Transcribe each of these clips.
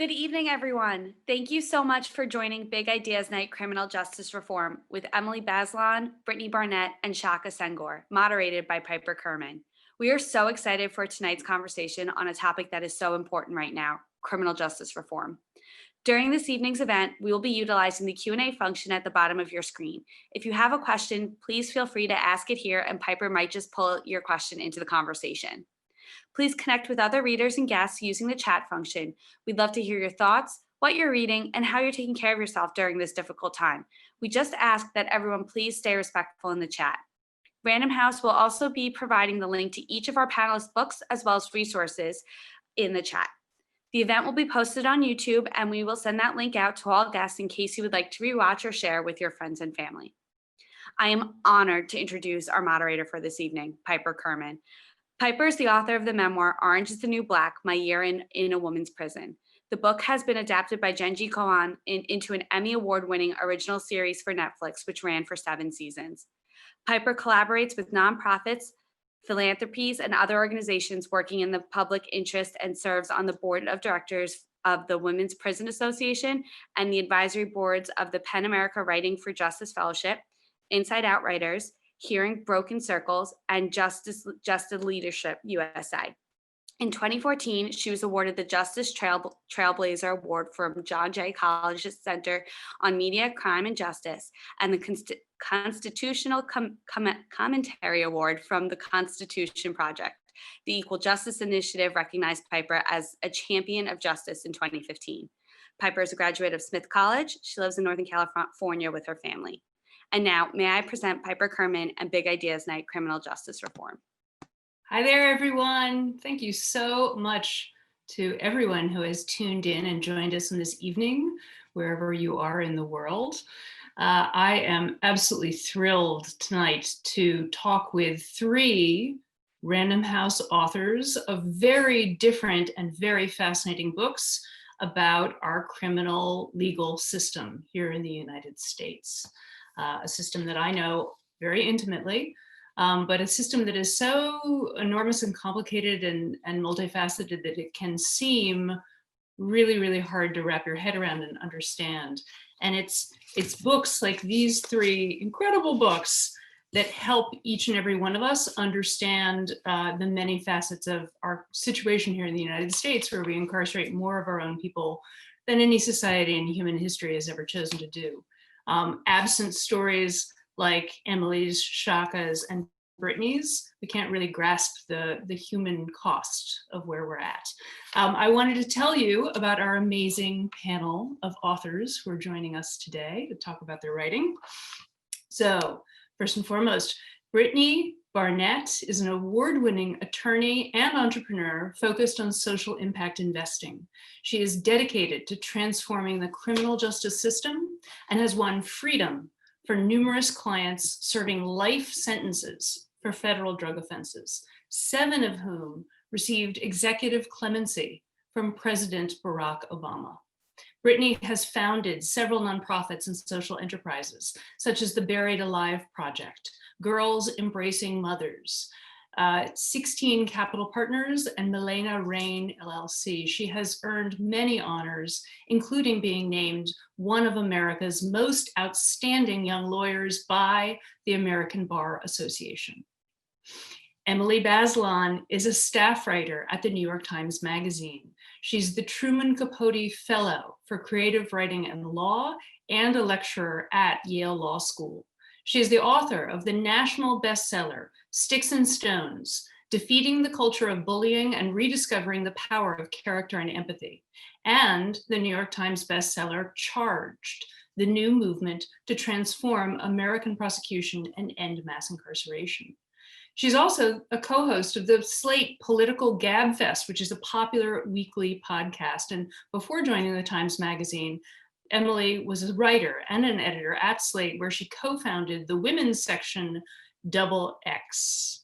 Good evening, everyone. Thank you so much for joining Big Ideas Night Criminal Justice Reform with Emily Bazelon, Brittany Barnett, and Shaka Senghor, moderated by Piper Kerman. We are so excited for tonight's conversation on a topic that is so important right now, criminal justice reform. During this evening's event, we will be utilizing the Q&A function at the bottom of your screen. If you have a question, please feel free to ask it here and Piper might just pull your question into the conversation. Please connect with other readers and guests using the chat function. We'd love to hear your thoughts, what you're reading, and how you're taking care of yourself during this difficult time. We just ask that everyone please stay respectful in the chat. Random House will also be providing the link to each of our panelists' books as well as resources in the chat. The event will be posted on YouTube, and we will send that link out to all guests in case you would like to rewatch or share with your friends and family. I am honored to introduce our moderator for this evening, Piper Kerman. Piper is the author of the memoir, Orange is the New Black, My Year in a Woman's Prison. The book has been adapted by Genji Kohan into an Emmy Award-winning original series for Netflix, which ran for 7 seasons. Piper collaborates with nonprofits, philanthropies, and other organizations working in the public interest and serves on the board of directors of the Women's Prison Association and the advisory boards of the PEN America Writing for Justice Fellowship, Inside Out Writers, Hearing Broken Circles, and Justed Leadership USA. In 2014, she was awarded the Justice Trailblazer Award from John Jay College's Center on Media, Crime, and Justice, and the Constitutional Commentary Award from the Constitution Project. The Equal Justice Initiative recognized Piper as a champion of justice in 2015. Piper is a graduate of Smith College. She lives in Northern California with her family. And now, may I present Piper Kerman and Big Ideas Night Criminal Justice Reform. Hi there, everyone. Thank you so much to everyone who has tuned in and joined us in this evening, wherever you are in the world. I am absolutely thrilled tonight to talk with 3 Random House authors of very different and very fascinating books about our criminal legal system here in the United States. A system that I know very intimately, but a system that is so enormous and complicated and multifaceted that it can seem really, really hard to wrap your head around and understand. And it's books like these 3 incredible books that help each and every one of us understand the many facets of our situation here in the United States, where we incarcerate more of our own people than any society in human history has ever chosen to do. Absent stories like Emily's, Shaka's, and Brittany's, we can't really grasp the human cost of where we're at. I wanted to tell you about our amazing panel of authors who are joining us today to talk about their writing. So, first and foremost, Brittany Barnett is an award-winning attorney and entrepreneur focused on social impact investing. She is dedicated to transforming the criminal justice system and has won freedom for numerous clients serving life sentences for federal drug offenses, 7 of whom received executive clemency from President Barack Obama. Brittany has founded several nonprofits and social enterprises, such as the Buried Alive Project, Girls Embracing Mothers, 16 Capital Partners, and Milena Rain LLC. She has earned many honors, including being named one of America's most outstanding young lawyers by the American Bar Association. Emily Bazelon is a staff writer at the New York Times Magazine. She's the Truman Capote Fellow for Creative Writing and Law and a lecturer at Yale Law School. She is the author of the national bestseller, Sticks and Stones, Defeating the Culture of Bullying and Rediscovering the Power of Character and Empathy, and the New York Times bestseller, Charged, the New Movement to Transform American Prosecution and End Mass Incarceration. She's also a co-host of the Slate Political Gabfest, which is a popular weekly podcast. And before joining the Times Magazine, Emily was a writer and an editor at Slate, where she co-founded the women's section, XX.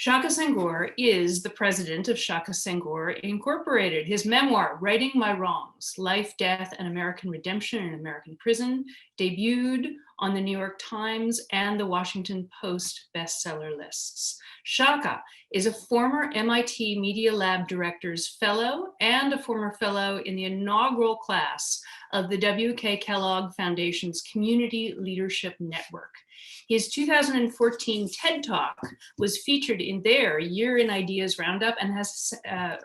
Shaka Senghor is the president of Shaka Senghor Incorporated. His memoir, Righting My Wrongs, Life, Death, and American Redemption in American Prison, debuted on the New York Times and the Washington Post bestseller lists. Shaka is a former MIT Media Lab Director's Fellow and a former fellow in the inaugural class of the W.K. Kellogg Foundation's Community Leadership Network. His 2014 TED Talk was featured in their Year in Ideas Roundup and has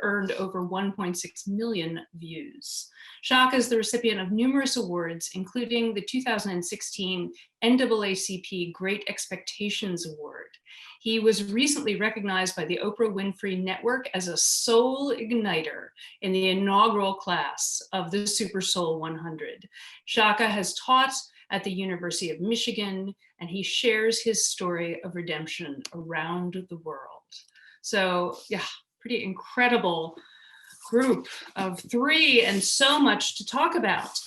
earned over 1.6 million views. Shaka is the recipient of numerous awards, including the 2016 NAACP Great Expectations Award. He was recently recognized by the Oprah Winfrey Network as a soul igniter in the inaugural class of the SuperSoul 100. Shaka has taught at the University of Michigan, and he shares his story of redemption around the world. So yeah, pretty incredible group of three and so much to talk about.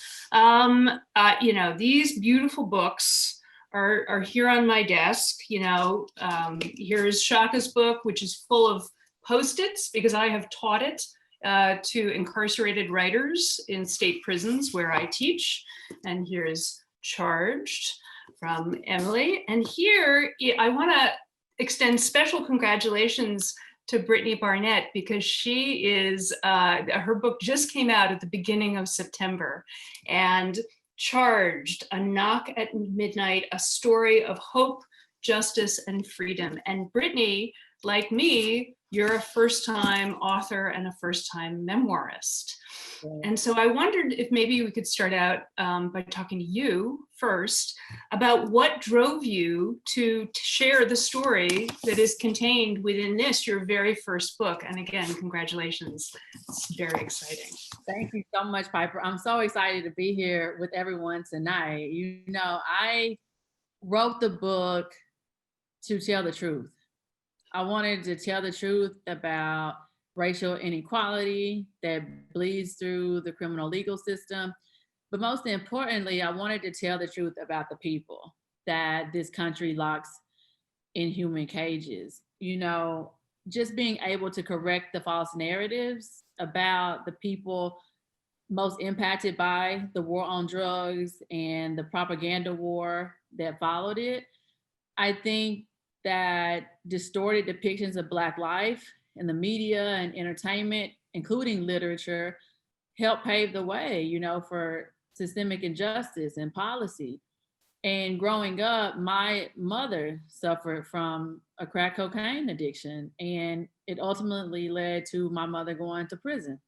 These beautiful books are here on my desk. Here's Shaka's book, which is full of Post-its because I have taught it to incarcerated writers in state prisons where I teach. And here's Charged from Emily. And here I want to extend special congratulations to Brittany Barnett because she is, her book just came out at the beginning of September. And Charged, A Knock at Midnight, a story of hope, justice, and freedom. And Brittany, like me, you're a first-time author and a first-time memoirist. And so I wondered if maybe we could start out by talking to you first about what drove you to share the story that is contained within this, your very first book. And again, congratulations. It's very exciting. Thank you so much, Piper. I'm so excited to be here with everyone tonight. I wrote the book to tell the truth. I wanted to tell the truth about racial inequality that bleeds through the criminal legal system. But most importantly, I wanted to tell the truth about the people that this country locks in human cages. Just being able to correct the false narratives about the people most impacted by the war on drugs and the propaganda war that followed it. I think that distorted depictions of Black life in the media and entertainment, including literature, help pave the way, for systemic injustice and policy. And growing up, my mother suffered from a crack cocaine addiction, and it ultimately led to my mother going to prison.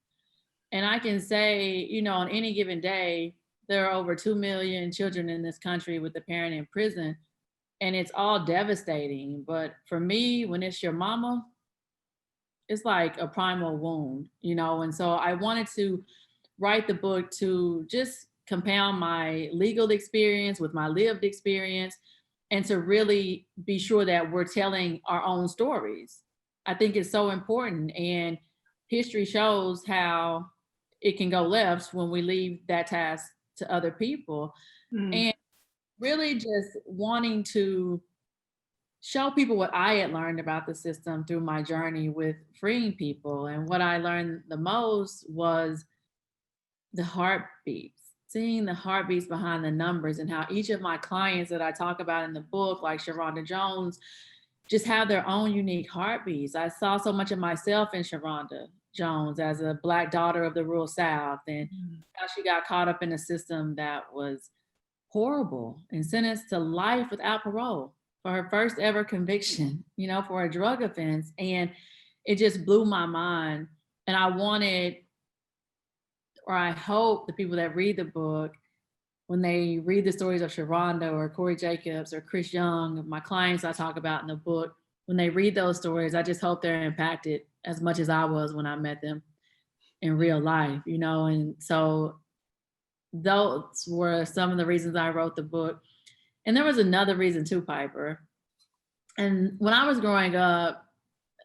And I can say, on any given day, there are over 2 million children in this country with a parent in prison, and it's all devastating. But for me, when it's your mama, it's like a primal wound, and so I wanted to write the book to just compound my legal experience with my lived experience and to really be sure that we're telling our own stories. I think it's so important, and history shows how it can go left when we leave that task to other people. And really just wanting to show people what I had learned about the system through my journey with freeing people. And what I learned the most was the heartbeats, seeing the heartbeats behind the numbers, and how each of my clients that I talk about in the book, like Sharonda Jones, just have their own unique heartbeats. I saw so much of myself in Sharonda Jones as a Black daughter of the rural South, and how she got caught up in a system that was horrible and sentenced to life without parole for her first ever conviction, for a drug offense. And it just blew my mind. And I wanted, or I hope the people that read the book, when they read the stories of Sharonda or Corey Jacobs or Chris Young, my clients I talk about in the book, when they read those stories, I just hope they're impacted as much as I was when I met them in real life, And so those were some of the reasons I wrote the book. And there was another reason too, Piper. And when I was growing up,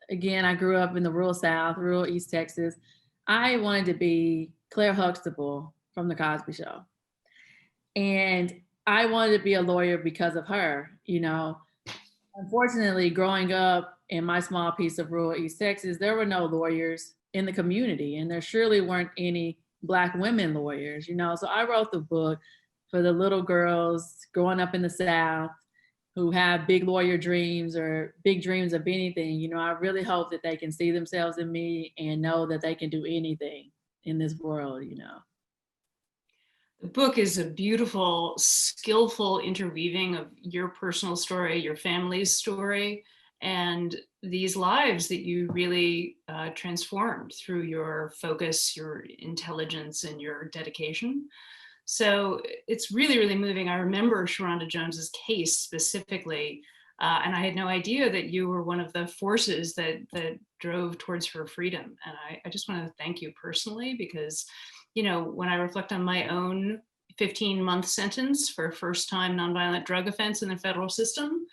again, I grew up in the rural South, rural East Texas. I wanted to be Claire Huxtable from The Cosby Show. And I wanted to be a lawyer because of her. Unfortunately, growing up in my small piece of rural East Texas, there were no lawyers in the community, and there surely weren't any Black women lawyers, So I wrote the book for the little girls growing up in the South who have big lawyer dreams or big dreams of anything. I really hope that they can see themselves in me and know that they can do anything in this world. The book is a beautiful, skillful interweaving of your personal story, your family's story, and these lives that you really transformed through your focus, your intelligence, and your dedication. So it's really, really moving. I remember Sharonda Jones's case specifically, and I had no idea that you were one of the forces that drove towards her freedom. And I just want to thank you personally, because, when I reflect on my own 15-month sentence for first-time nonviolent drug offense in the federal system,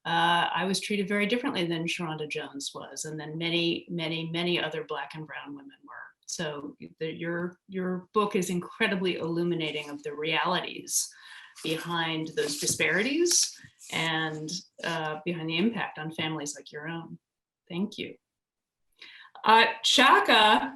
I was treated very differently than Sharonda Jones was, and then many, many, many other Black and brown women were. So your book is incredibly illuminating of the realities behind those disparities and behind the impact on families like your own. Thank you. Shaka,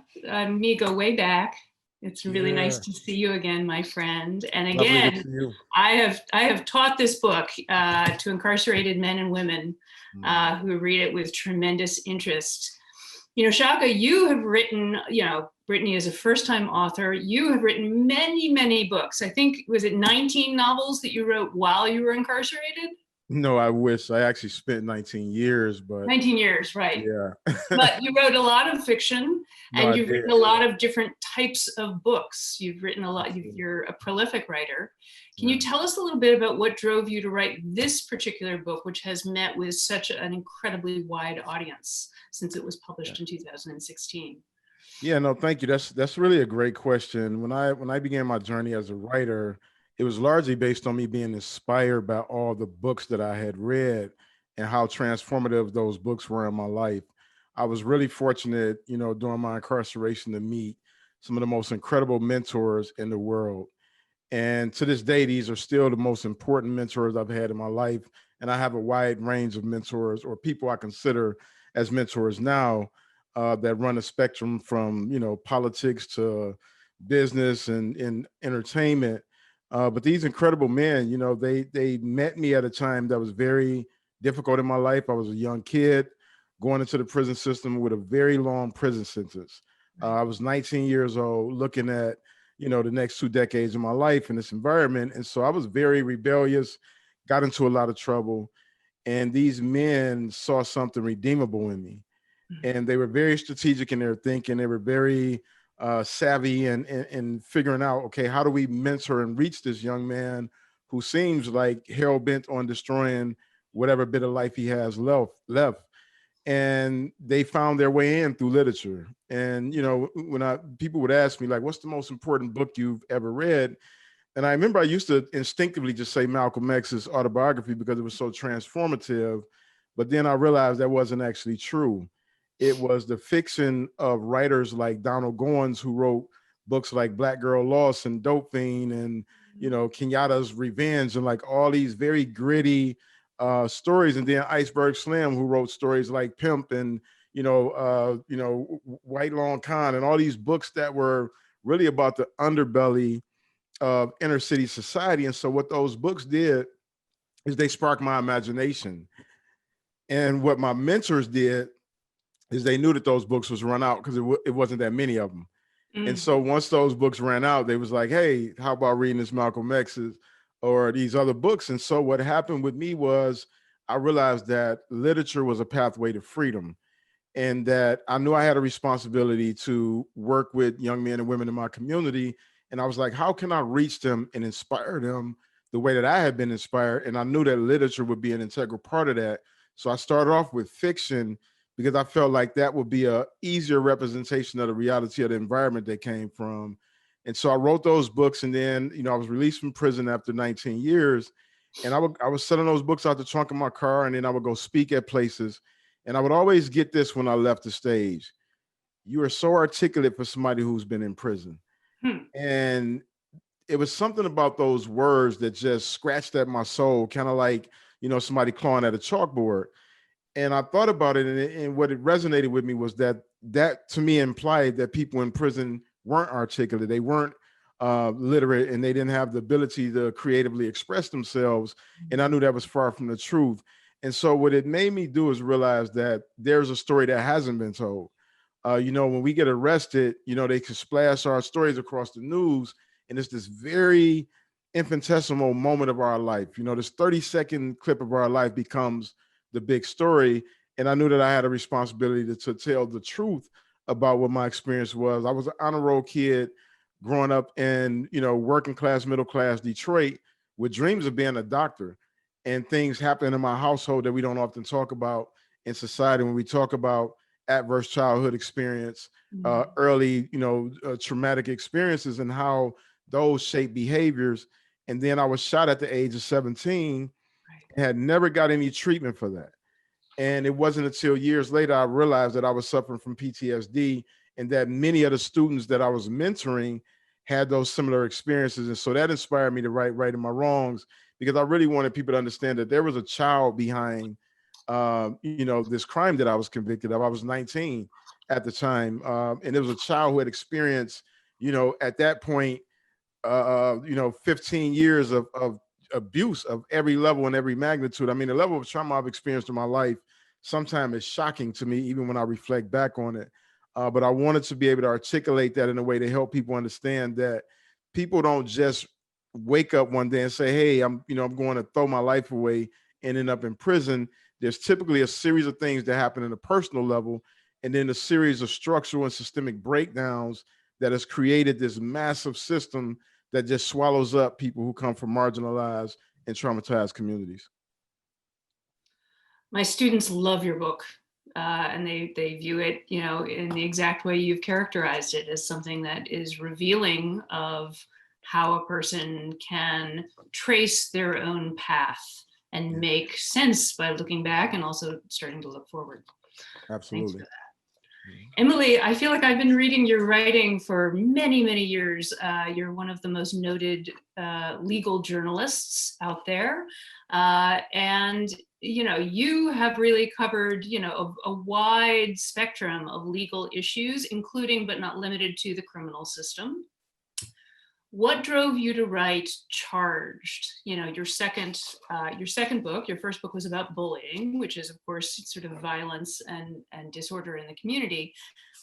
me go way back. It's really nice to see you again, my friend. And again, I have taught this book to incarcerated men and women who read it with tremendous interest. Shaka, you have written, Brittany is a first-time author. You have written many, many books. I think, was it 19 novels that you wrote while you were incarcerated? No, I wish. I actually spent 19 years, but 19 years, right? Yeah. But you wrote a lot of fiction, and you've written a lot of different types of books. You've written a lot. You're a prolific writer. Can you tell us a little bit about what drove you to write this particular book, which has met with such an incredibly wide audience since it was published in 2016? Yeah, no, thank you. That's really a great question. When I began my journey as a writer, it was largely based on me being inspired by all the books that I had read and how transformative those books were in my life. I was really fortunate, during my incarceration to meet some of the most incredible mentors in the world. And to this day, these are still the most important mentors I've had in my life. And I have a wide range of mentors, or people I consider as mentors now, that run a spectrum from, politics to business and entertainment. But these incredible men, they met me at a time that was very difficult in my life. I was a young kid going into the prison system with a very long prison sentence. I was 19 years old, looking at, the next 2 decades of my life in this environment. And so I was very rebellious, got into a lot of trouble. And these men saw something redeemable in me. And they were very strategic in their thinking. They were very savvy and figuring out, okay, how do we mentor and reach this young man who seems like hell bent on destroying whatever bit of life he has left. And they found their way in through literature. And, when people would ask me, like, what's the most important book you've ever read? And I remember I used to instinctively just say Malcolm X's autobiography because it was so transformative. But then I realized that wasn't actually true. It was the fiction of writers like Donald Goines, who wrote books like Black Girl Lost and Dope Fiend and, Kenyatta's Revenge, and like all these very gritty stories. And then Iceberg Slim, who wrote stories like Pimp and, White Long Con, and all these books that were really about the underbelly of inner city society. And so what those books did is they sparked my imagination. And what my mentors did is they knew that those books was run out because it wasn't that many of them. And so once those books ran out, they was like, hey, how about reading this Malcolm X's or these other books? And so what happened with me was I realized that literature was a pathway to freedom, and that I knew I had a responsibility to work with young men and women in my community. And I was like, how can I reach them and inspire them the way that I had been inspired? And I knew that literature would be an integral part of that. So I started off with fiction because I felt like that would be a easier representation of the reality of the environment they came from. And so I wrote those books, and then, I was released from prison after 19 years. And I was selling those books out the trunk of my car, and then I would go speak at places. And I would always get this when I left the stage: you are so articulate for somebody who's been in prison. And it was something about those words that just scratched at my soul, kind of like, somebody clawing at a chalkboard. And I thought about it, and what it resonated with me was that to me implied that people in prison weren't articulate, they weren't literate, and they didn't have the ability to creatively express themselves. And I knew that was far from the truth. And so what it made me do is realize that there's a story that hasn't been told. When we get arrested, they can splash our stories across the news, and it's this very infinitesimal moment of our life. This 30-second clip of our life becomes the big story. And I knew that I had a responsibility to tell the truth about what my experience was. I was an honor roll kid growing up in, working class, middle class Detroit with dreams of being a doctor. And things happen in my household that we don't often talk about in society. When we talk about adverse childhood experience, early, traumatic experiences, and how those shape behaviors. And then I was shot at the age of 17, had never got any treatment for that. And it wasn't until years later I realized that I was suffering from PTSD, and that many of the students that I was mentoring had those similar experiences. And so that inspired me to write Righting My Wrongs, because I really wanted people to understand that there was a child behind, this crime that I was convicted of. I was 19 at the time. And there was a child who had experienced, at that point, 15 years of abuse of every level and every magnitude. I mean, the level of trauma I've experienced in my life sometimes is shocking to me, even when I reflect back on it. But I wanted to be able to articulate that in a way to help people understand that people don't just wake up one day and say, "Hey, I'm going to throw my life away and end up in prison." There's typically a series of things that happen in a personal level, and then a series of structural and systemic breakdowns that has created this massive system that just swallows up people who come from marginalized and traumatized communities. My students love your book, and they view it, in the exact way you've characterized it, as something that is revealing of how a person can trace their own path and make sense by looking back and also starting to look forward. Absolutely. Thanks for that. Emily, I feel like I've been reading your writing for many, many years. You're one of the most noted legal journalists out there. And you have really covered, a wide spectrum of legal issues, including but not limited to the criminal system. What drove you to write Charged? Your second book. Your first book was about bullying, which is, of course, sort of violence and disorder in the community.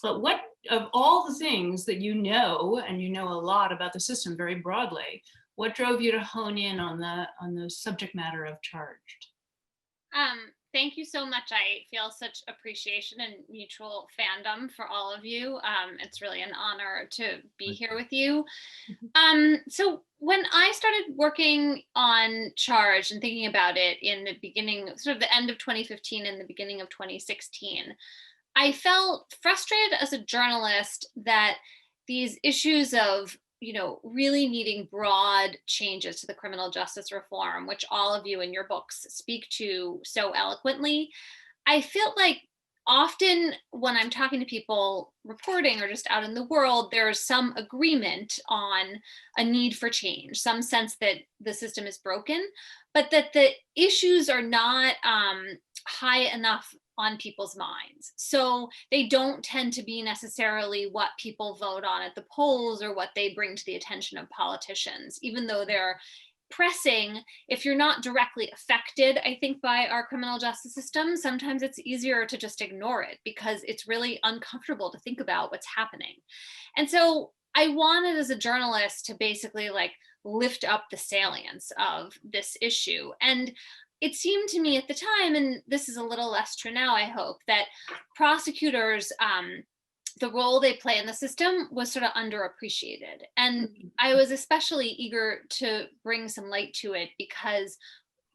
But what, of all the things that and you know a lot about the system very broadly, what drove you to hone in on the subject matter of Charged? Thank you so much. I feel such appreciation and mutual fandom for all of you. It's really an honor to be here with you. So when I started working on Charge and thinking about it in the beginning, sort of the end of 2015 and the beginning of 2016, I felt frustrated as a journalist that these issues of really needing broad changes to the criminal justice reform, which all of you in your books speak to so eloquently. I feel like often when I'm talking to people reporting or just out in the world, there's some agreement on a need for change, some sense that the system is broken, but that the issues are not high enough on people's minds. So they don't tend to be necessarily what people vote on at the polls or what they bring to the attention of politicians, even though they're pressing. If you're not directly affected, I think, by our criminal justice system, sometimes it's easier to just ignore it because it's really uncomfortable to think about what's happening. And so I wanted, as a journalist, to basically lift up the salience of this issue. And it seemed to me at the time, and this is a little less true now, I hope, that prosecutors, the role they play in the system was sort of underappreciated. And I was especially eager to bring some light to it because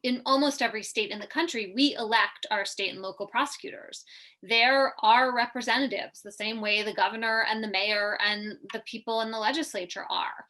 in almost every state in the country, we elect our state and local prosecutors. They're our representatives, the same way the governor and the mayor and the people in the legislature are.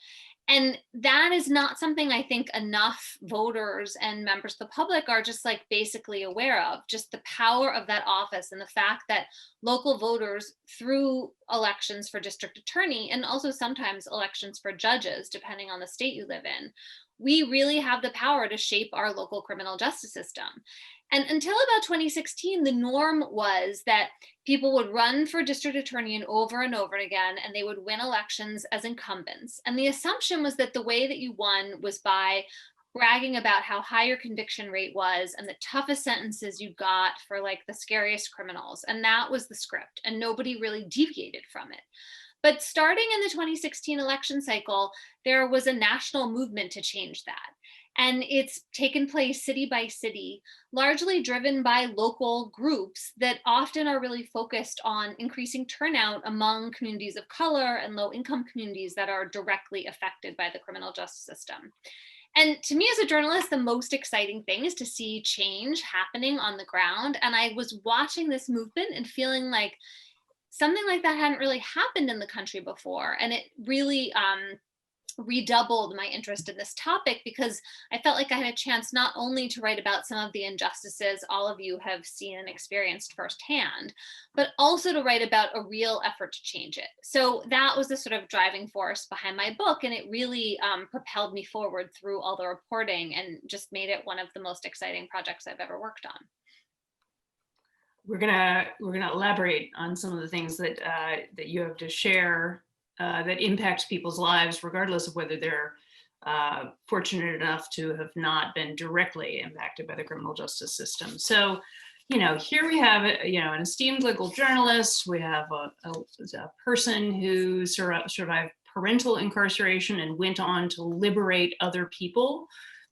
And that is not something I think enough voters and members of the public are just basically aware of, just the power of that office and the fact that local voters, through elections for district attorney and also sometimes elections for judges, depending on the state you live in, we really have the power to shape our local criminal justice system. And until about 2016, the norm was that people would run for district attorney and over again, and they would win elections as incumbents. And the assumption was that the way that you won was by bragging about how high your conviction rate was and the toughest sentences you got for like the scariest criminals. And that was the script, and nobody really deviated from it. But starting in the 2016 election cycle, there was a national movement to change that. And it's taken place city by city, largely driven by local groups that often are really focused on increasing turnout among communities of color and low-income communities that are directly affected by the criminal justice system. And to me as a journalist, the most exciting thing is to see change happening on the ground. And I was watching this movement and feeling like something like that hadn't really happened in the country before. And it really redoubled my interest in this topic, because I felt like I had a chance not only to write about some of the injustices all of you have seen and experienced firsthand, but also to write about a real effort to change it. So that was the sort of driving force behind my book, and it really propelled me forward through all the reporting and just made it one of the most exciting projects I've ever worked on. We're gonna elaborate on some of the things that that you have to share that impact people's lives, regardless of whether they're fortunate enough to have not been directly impacted by the criminal justice system. So, you know, here we have, you know, an esteemed legal journalist. We have a person who survived parental incarceration and went on to liberate other people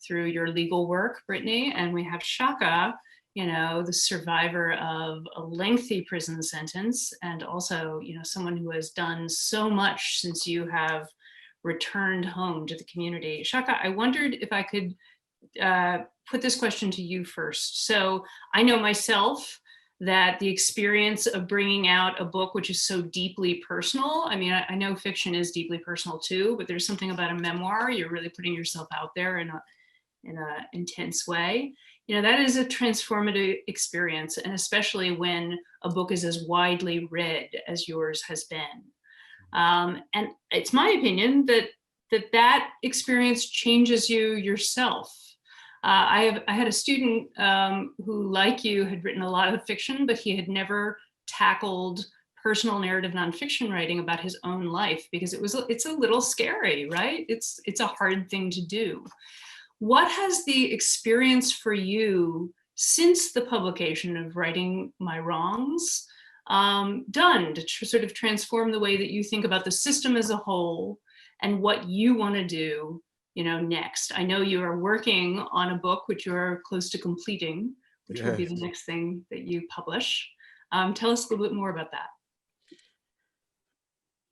through your legal work, Brittany. And we have Shaka, you know, the survivor of a lengthy prison sentence, and also, you know, someone who has done so much since you have returned home to the community. Shaka, I wondered if I could put this question to you first. So I know myself that the experience of bringing out a book which is so deeply personal, I mean, I know fiction is deeply personal too, but there's something about a memoir, you're really putting yourself out there in a intense way. You know, that is a transformative experience, and especially when a book is as widely read as yours has been. And it's my opinion that experience changes you yourself. I had a student who, like you, had written a lot of fiction, but he had never tackled personal narrative nonfiction writing about his own life because it's a little scary, right? It's a hard thing to do. What has the experience for you since the publication of Righting My Wrongs done to sort of transform the way that you think about the system as a whole and what you want to do, you know, next? I know you are working on a book which you are close to completing, which will be the next thing that you publish. Tell us a little bit more about that.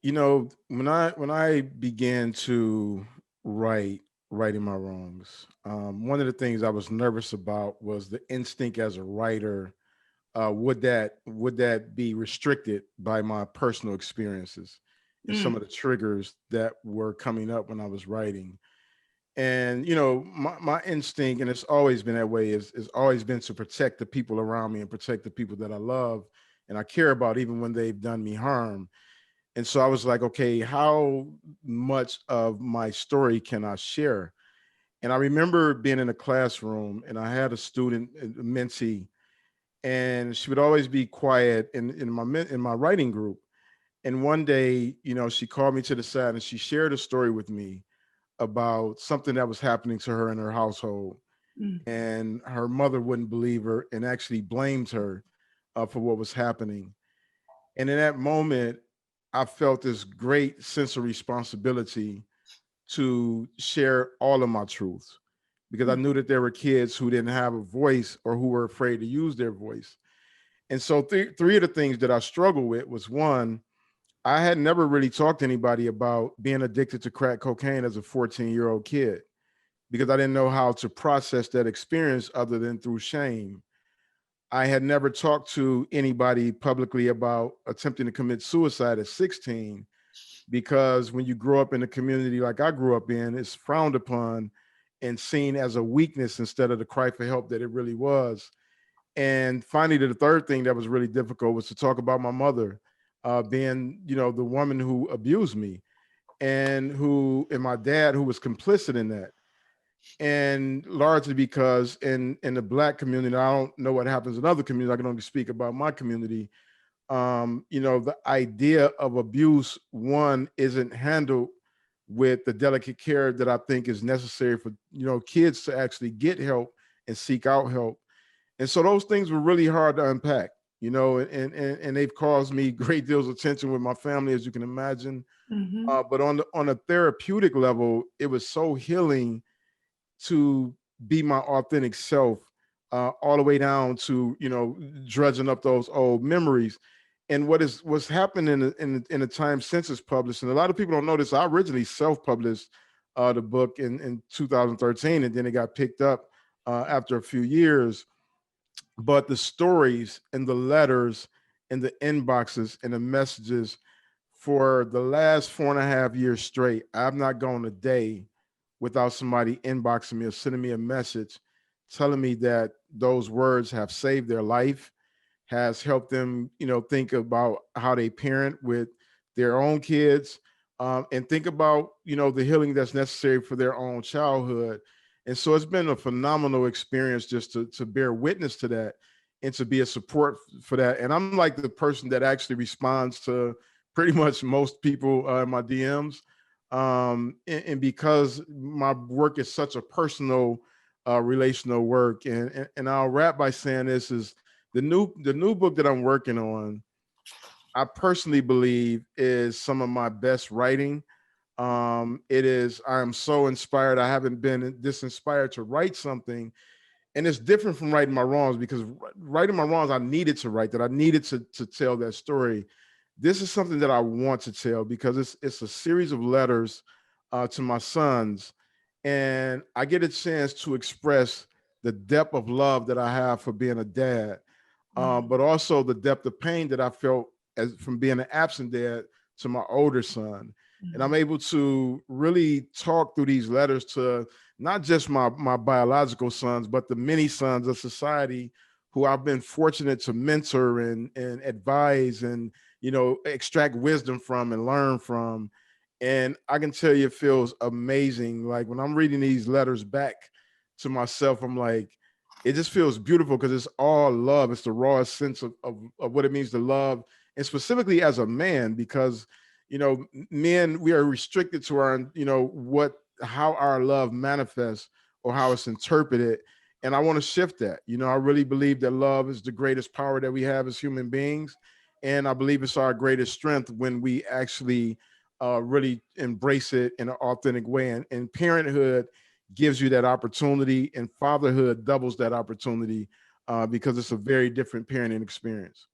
You know, when I began to Righting My Wrongs, one of the things I was nervous about was the instinct as a writer. Would that be restricted by my personal experiences and some of the triggers that were coming up when I was writing? And you know, my instinct, and it's always been that way, is always been to protect the people around me and protect the people that I love and I care about, even when they've done me harm. And so I was like, okay, how much of my story can I share? And I remember being in a classroom and I had a student, a mentee, and she would always be quiet in my writing group. And one day, you know, she called me to the side and she shared a story with me about something that was happening to her in her household. And her mother wouldn't believe her and actually blamed her for what was happening. And in that moment, I felt this great sense of responsibility to share all of my truths, because I knew that there were kids who didn't have a voice or who were afraid to use their voice. And so three of the things that I struggled with was, one, I had never really talked to anybody about being addicted to crack cocaine as a 14-year-old kid, because I didn't know how to process that experience other than through shame. I had never talked to anybody publicly about attempting to commit suicide at 16, because when you grow up in a community like I grew up in, it's frowned upon and seen as a weakness instead of the cry for help that it really was. And finally, the third thing that was really difficult was to talk about my mother being, you know, the woman who abused me and my dad who was complicit in that. And largely because in the Black community, I don't know what happens in other communities, I can only speak about my community. The idea of abuse, one, isn't handled with the delicate care that I think is necessary for, kids to actually get help and seek out help. And so those things were really hard to unpack, and they've caused me great deals of tension with my family, as you can imagine. But on a therapeutic level, it was so healing to be my authentic self, all the way down to, drudging up those old memories. And what's happened in the time since it's published, and a lot of people don't know this, I originally self-published the book in 2013, and then it got picked up after a few years. But the stories and the letters and the inboxes and the messages for the last 4.5 years straight, I've not gone a day without somebody inboxing me or sending me a message telling me that those words have saved their life, has helped them, think about how they parent with their own kids, and think about, the healing that's necessary for their own childhood. And so it's been a phenomenal experience just to bear witness to that and to be a support for that. And I'm like the person that actually responds to pretty much most people in my DMs. And because my work is such a personal, relational work, and I'll wrap by saying this is the new book that I'm working on, I personally believe is some of my best writing. I am so inspired. I haven't been this inspired to write something. And it's different from righting my wrongs, because writing my wrongs, I needed to write that. I needed to tell that story. This is something that I want to tell because it's a series of letters to my sons. And I get a chance to express the depth of love that I have for being a dad, but also the depth of pain that I felt from being an absent dad to my older son. And I'm able to really talk through these letters to not just my biological sons, but the many sons of society who I've been fortunate to mentor and advise and, extract wisdom from and learn from. And I can tell you, it feels amazing. Like when I'm reading these letters back to myself, I'm like, it just feels beautiful because it's all love. It's the rawest sense of what it means to love. And specifically as a man, because, men, we are restricted to our, how our love manifests or how it's interpreted. And I want to shift that. I really believe that love is the greatest power that we have as human beings. And I believe it's our greatest strength when we actually really embrace it in an authentic way. And parenthood gives you that opportunity, and fatherhood doubles that opportunity because it's a very different parenting experience.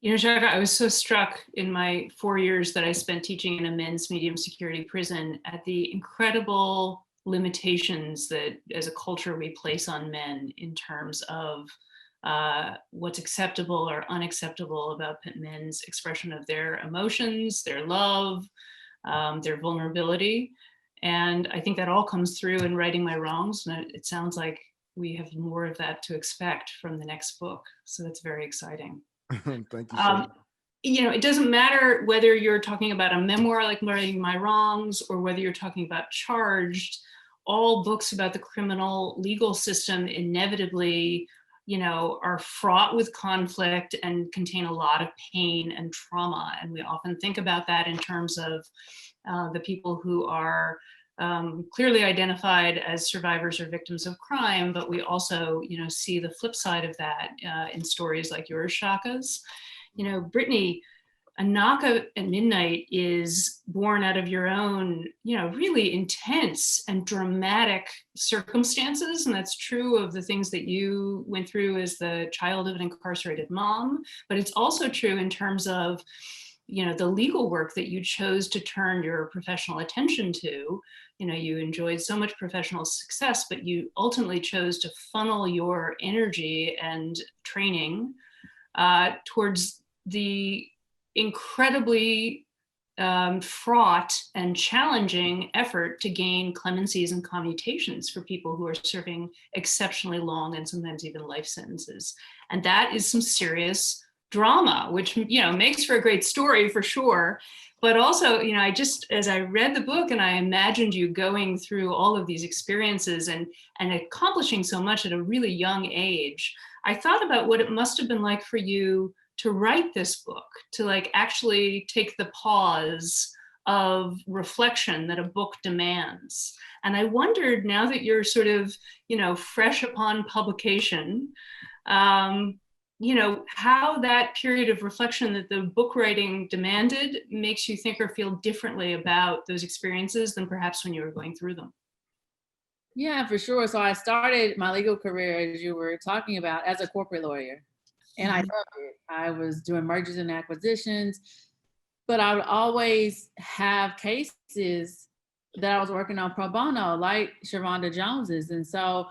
Shaka, I was so struck in my 4 years that I spent teaching in a men's medium security prison at the incredible limitations that as a culture we place on men in terms of what's acceptable or unacceptable about men's expression of their emotions, their love, their vulnerability. And I think that all comes through in Righting My Wrongs. And it sounds like we have more of that to expect from the next book. So that's very exciting. Thank you so much. It doesn't matter whether you're talking about a memoir like Righting My Wrongs or whether you're talking about Charged. All books about the criminal legal system inevitably, are fraught with conflict and contain a lot of pain and trauma. And we often think about that in terms of the people who are clearly identified as survivors or victims of crime, but we also, see the flip side of that in stories like yours, Shaka's. Brittany, A Knock at Midnight is born out of your own, really intense and dramatic circumstances. And that's true of the things that you went through as the child of an incarcerated mom, but it's also true in terms of, the legal work that you chose to turn your professional attention to. You enjoyed so much professional success, but you ultimately chose to funnel your energy and training towards the incredibly fraught and challenging effort to gain clemencies and commutations for people who are serving exceptionally long and sometimes even life sentences. And that is some serious drama, which makes for a great story for sure. But also, you know, as I read the book and I imagined you going through all of these experiences and accomplishing so much at a really young age, I thought about what it must have been like for you to write this book, to like actually take the pause of reflection that a book demands. And I wondered, now that you're sort of, you know, fresh upon publication, you know, how that period of reflection that the book writing demanded makes you think or feel differently about those experiences than perhaps when you were going through them. Yeah, for sure. So I started my legal career, as you were talking about, as a corporate lawyer. And I loved it. I was doing mergers and acquisitions, but I would always have cases that I was working on pro bono, like Sharonda Jones's. And so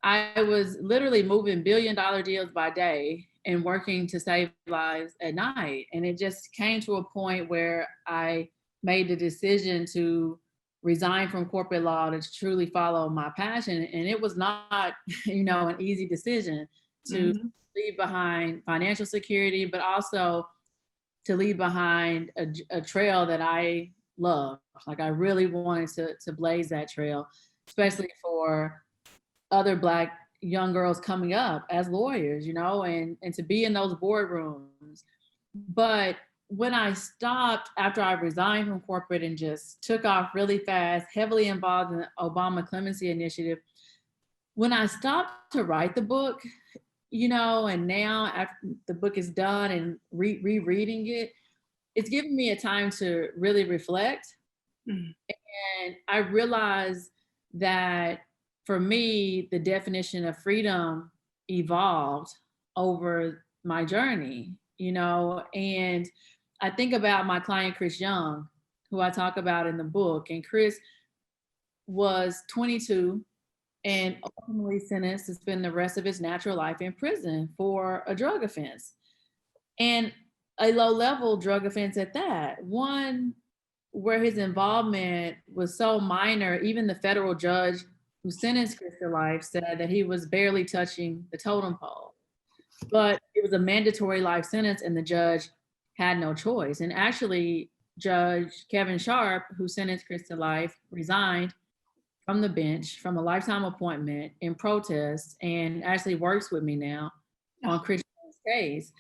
I was literally moving $1 billion deals by day and working to save lives at night. And it just came to a point where I made the decision to resign from corporate law to truly follow my passion. And it was not, you know, an easy decision to leave behind financial security, but also to leave behind a trail that I love. Like I really wanted to blaze that trail, especially for other Black young girls coming up as lawyers, you know, and to be in those boardrooms. But when I stopped after I resigned from corporate and just took off really fast, heavily involved in the Obama Clemency Initiative, when I stopped to write the book, you know, and now after the book is done and rereading it, it's given me a time to really reflect. And I realized that for me, the definition of freedom evolved over my journey, you know, and I think about my client, Chris Young, who I talk about in the book. And Chris was 22 and ultimately sentenced to spend the rest of his natural life in prison for a drug offense, and a low-level drug offense at that. One where his involvement was so minor, even the federal judge who sentenced Chris to life said that he was barely touching the totem pole. But it was a mandatory life sentence and the judge had no choice. And actually, Judge Kevin Sharp, who sentenced Chris to life, resigned from the bench from a lifetime appointment in protest and actually works with me now on Chris's case.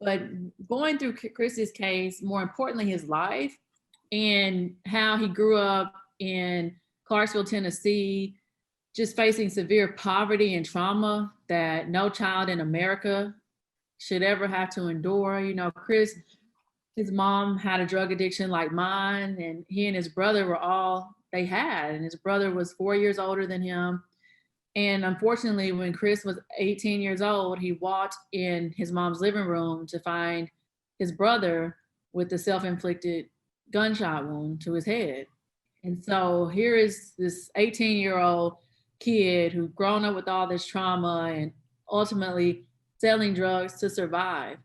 But going through Chris's case, more importantly, his life and how he grew up in Clarksville, Tennessee, just facing severe poverty and trauma that no child in America should ever have to endure. You know, Chris, his mom had a drug addiction like mine, and he and his brother were all they had. And his brother was 4 years older than him. And unfortunately, when Chris was 18 years old, he walked in his mom's living room to find his brother with a self-inflicted gunshot wound to his head. And so here is this 18-year-old kid who's grown up with all this trauma and ultimately selling drugs to survive,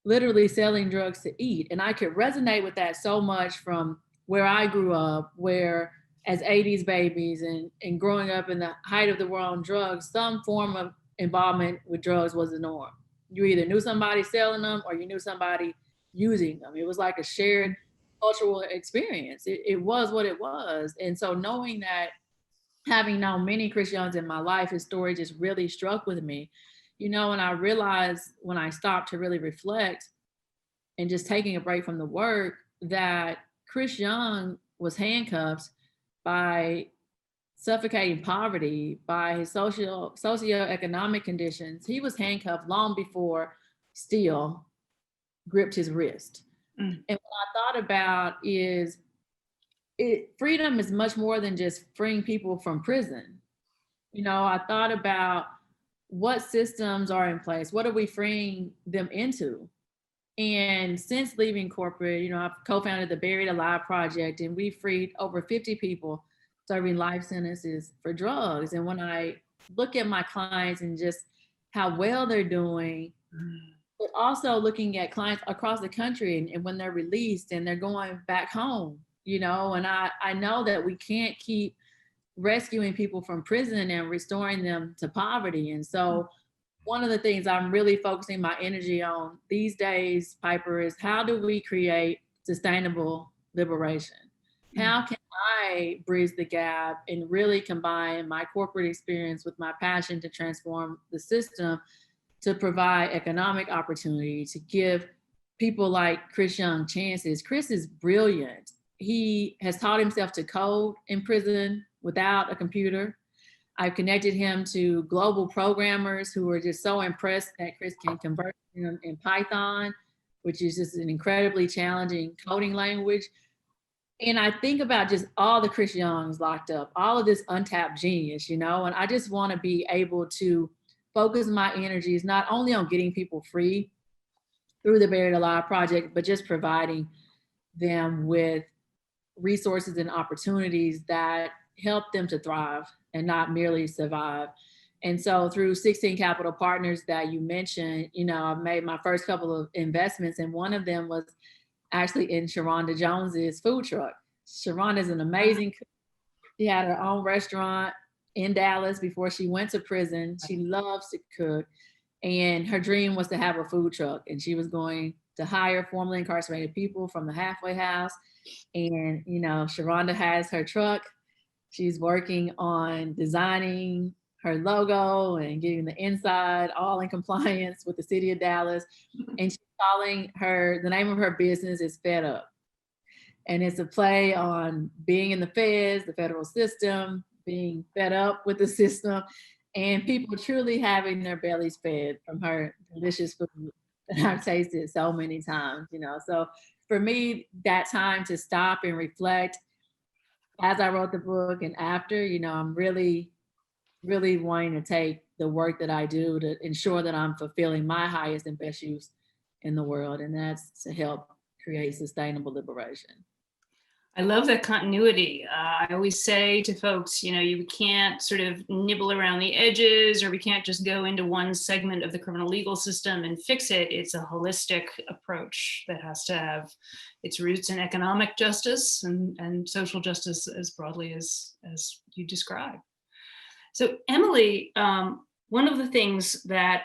literally selling drugs to eat. And I could resonate with that so much from where I grew up, where as 80s babies and growing up in the height of the war on drugs, some form of involvement with drugs was the norm. You either knew somebody selling them or you knew somebody using them. It was like a shared cultural experience. It was what it was. And so knowing that, having known many Chris Youngs in my life, his story just really struck with me. You know, and I realized when I stopped to really reflect and just taking a break from the work that Chris Young was handcuffed by suffocating poverty, by his socioeconomic conditions. He was handcuffed long before steel gripped his wrist. And what I thought about is freedom is much more than just freeing people from prison. You know, I thought about what systems are in place, what are we freeing them into? And since leaving corporate, you know, I've co-founded the Buried Alive Project, and we freed over 50 people serving life sentences for drugs. And when I look at my clients and just how well they're doing, but also looking at clients across the country and when they're released and they're going back home, you know, and I know that we can't keep rescuing people from prison and restoring them to poverty. And so one of the things I'm really focusing my energy on these days, Piper, is how do we create sustainable liberation? How can I bridge the gap and really combine my corporate experience with my passion to transform the system to provide economic opportunity, to give people like Chris Young chances? Chris is brilliant. He has taught himself to code in prison without a computer. I've connected him to global programmers who are just so impressed that Chris can convert in Python, which is just an incredibly challenging coding language. And I think about just all the Chris Youngs locked up, all of this untapped genius, and I just want to be able to focus my energies not only on getting people free through the Buried Alive Project, but just providing them with resources and opportunities that help them to thrive and not merely survive. And so through 16 Capital Partners that you mentioned, I made my first couple of investments, and one of them was actually in Sharonda Jones's food truck. Sharonda is an amazing cook. She had her own restaurant in Dallas before she went to prison. She loves to cook, and her dream was to have a food truck, and she was going to hire formerly incarcerated people from the halfway house. And, Sharonda has her truck. She's working on designing her logo and getting the inside all in compliance with the city of Dallas. And she's calling the name of her business is Fed Up. And it's a play on being in the feds, the federal system, being fed up with the system, and people truly having their bellies fed from her delicious food that I've tasted so many times, So for me, that time to stop and reflect as I wrote the book and after, I'm really, really wanting to take the work that I do to ensure that I'm fulfilling my highest and best use in the world. And that's to help create sustainable liberation. I love that continuity. I always say to folks, you can't sort of nibble around the edges, or we can't just go into one segment of the criminal legal system and fix it. It's a holistic approach that has to have its roots in economic justice and social justice as broadly as you describe. So Emily, one of the things that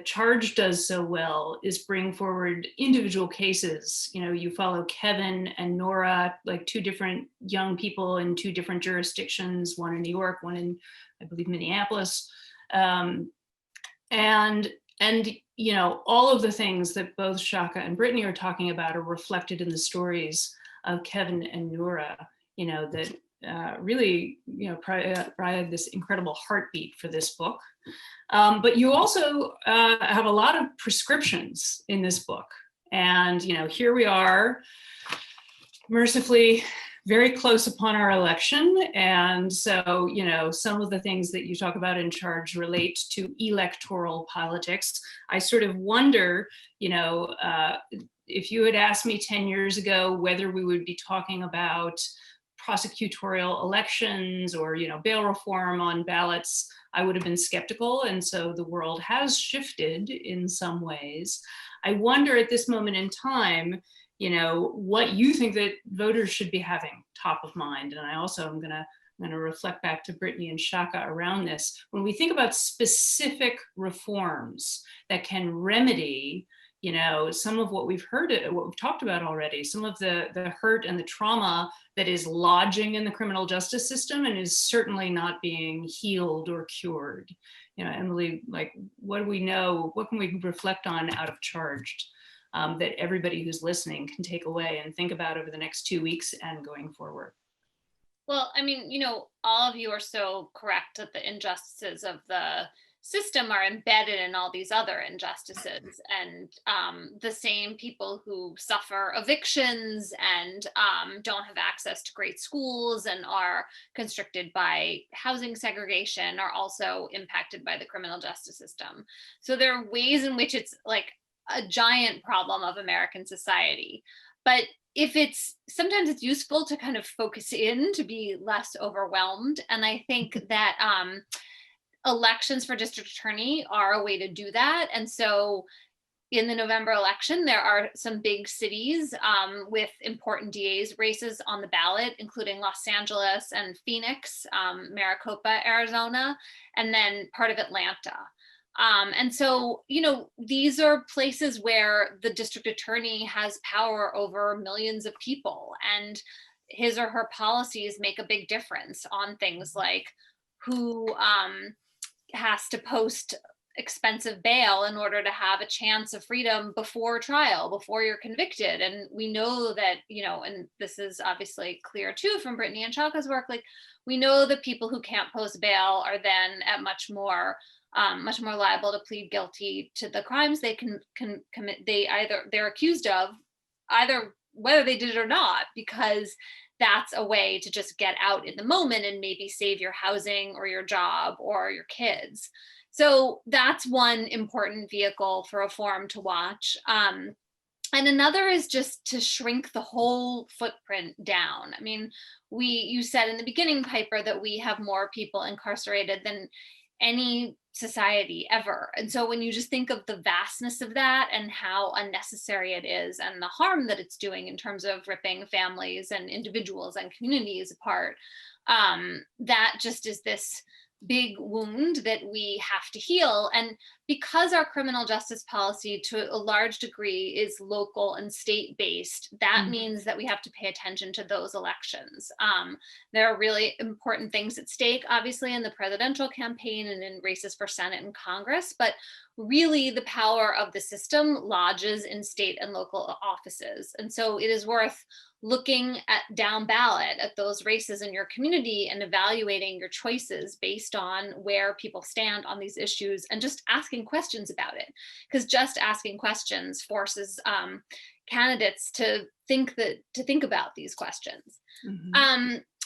Charge does so well is bring forward individual cases. You follow Kevin and Nora, like two different young people in two different jurisdictions, one in New York, one in, I believe, Minneapolis. And all of the things that both Shaka and Brittany are talking about are reflected in the stories of Kevin and Nora, that really, provide this incredible heartbeat for this book. But you also have a lot of prescriptions in this book. And, here we are, mercifully very close upon our election. And so, some of the things that you talk about in Charge relate to electoral politics. I sort of wonder, if you had asked me 10 years ago whether we would be talking about prosecutorial elections or, bail reform on ballots, I would have been skeptical. And so the world has shifted in some ways. I wonder at this moment in time, what you think that voters should be having top of mind. And I also am going to reflect back to Brittany and Shaka around this. When we think about specific reforms that can remedy some of what we've heard, what we've talked about already, some of the hurt and the trauma that is lodging in the criminal justice system and is certainly not being healed or cured. Emily, what do we know? What can we reflect on out of Charged that everybody who's listening can take away and think about over the next 2 weeks and going forward? Well, all of you are so correct that the injustices of the system are embedded in all these other injustices, and the same people who suffer evictions and don't have access to great schools and are constricted by housing segregation are also impacted by the criminal justice system. So there are ways in which it's like a giant problem of American society. But sometimes it's useful to kind of focus in to be less overwhelmed. And I think that elections for district attorney are a way to do that. And so in the November election, there are some big cities with important DA's races on the ballot, including Los Angeles and Phoenix, Maricopa, Arizona, and then part of Atlanta. And so, these are places where the district attorney has power over millions of people, and his or her policies make a big difference on things like who has to post expensive bail in order to have a chance of freedom before trial, before you're convicted. And we know that, and this is obviously clear too from Brittany and Shaka's work, like we know that people who can't post bail are then at much more liable to plead guilty to the crimes they can commit. They're accused of, either whether they did it or not, because that's a way to just get out in the moment and maybe save your housing or your job or your kids. So that's one important vehicle for reform to watch. And another is just to shrink the whole footprint down. I mean, you said in the beginning, Piper, that we have more people incarcerated than any society ever. And so when you just think of the vastness of that and how unnecessary it is and the harm that it's doing in terms of ripping families and individuals and communities apart, that just is this big wound that we have to heal. And because our criminal justice policy to a large degree is local and state based, that means that we have to pay attention to those elections. There are really important things at stake, obviously, in the presidential campaign and in races for Senate and Congress, but really the power of the system lodges in state and local offices. And so it is worth looking at down ballot at those races in your community and evaluating your choices based on where people stand on these issues and just asking questions about it. Because just asking questions forces candidates to think about these questions.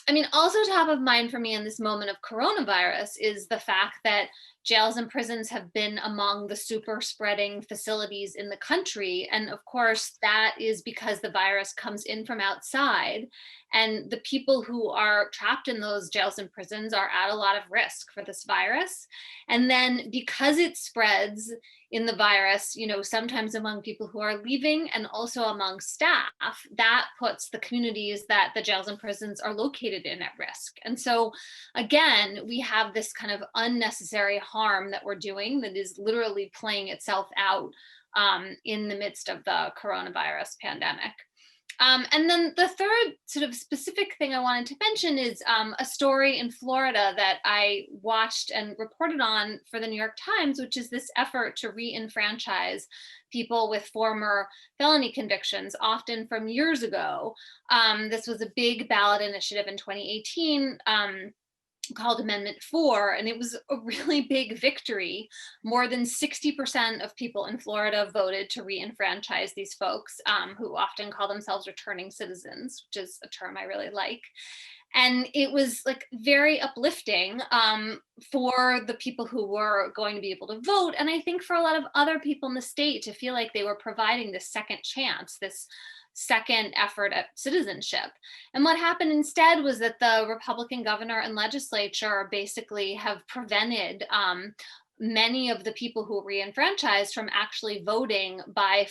I mean, also top of mind for me in this moment of coronavirus is the fact that jails and prisons have been among the super spreading facilities in the country. And of course, that is because the virus comes in from outside. And the people who are trapped in those jails and prisons are at a lot of risk for this virus. And then because it spreads in the virus, sometimes among people who are leaving and also among staff, that puts the communities that the jails and prisons are located in at risk. And so again, we have this kind of unnecessary harm that we're doing that is literally playing itself out in the midst of the coronavirus pandemic. And then the third sort of specific thing I wanted to mention is a story in Florida that I watched and reported on for the New York Times, which is this effort to re-enfranchise people with former felony convictions, often from years ago. This was a big ballot initiative in 2018. Called Amendment 4, and it was a really big victory. More than 60% of people in Florida voted to re-enfranchise these folks who often call themselves returning citizens, which is a term I really like. And it was like very uplifting for the people who were going to be able to vote. And I think for a lot of other people in the state to feel like they were providing this second chance, this second effort at citizenship. And what happened instead was that the Republican governor and legislature basically have prevented many of the people who were re-enfranchised from actually voting by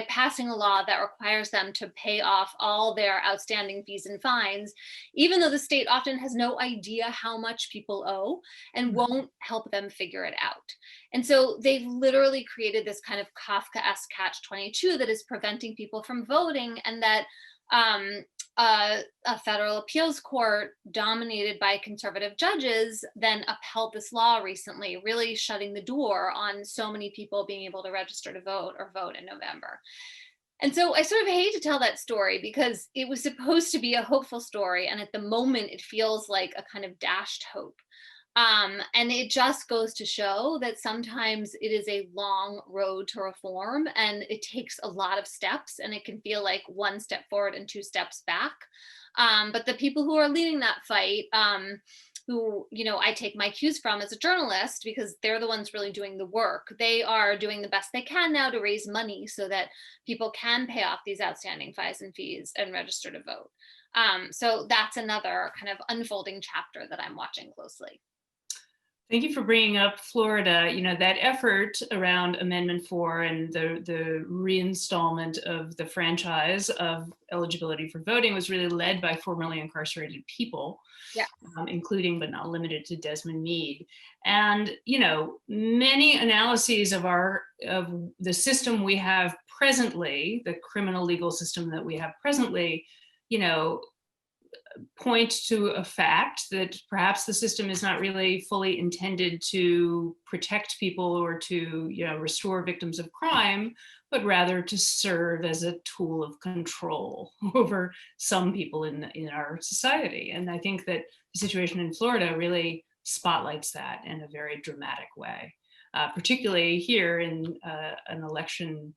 passing a law that requires them to pay off all their outstanding fees and fines, even though the state often has no idea how much people owe and won't help them figure it out. And so they've literally created this kind of Kafkaesque catch-22 that is preventing people from voting, and that a federal appeals court dominated by conservative judges then upheld this law recently, really shutting the door on so many people being able to register to vote or vote in November. And so I sort of hate to tell that story because it was supposed to be a hopeful story, and at the moment it feels like a kind of dashed hope. And it just goes to show that sometimes it is a long road to reform, and it takes a lot of steps, and it can feel like one step forward and two steps back. But the people who are leading that fight, who I take my cues from as a journalist, because they're the ones really doing the work. They are doing the best they can now to raise money so that people can pay off these outstanding fines and fees and register to vote. So that's another kind of unfolding chapter that I'm watching closely. Thank you for bringing up Florida. You know, that effort around Amendment 4 and the reinstallment of the franchise of eligibility for voting was really led by formerly incarcerated people, Yeah. Including but not limited to Desmond Meade. And, you know, many analyses of the system we have presently, the criminal legal system that we have presently, you know, point to a fact that perhaps the system is not really fully intended to protect people or to, you know, restore victims of crime, but rather to serve as a tool of control over some people in our society. And I think that the situation in Florida really spotlights that in a very dramatic way, particularly here in an election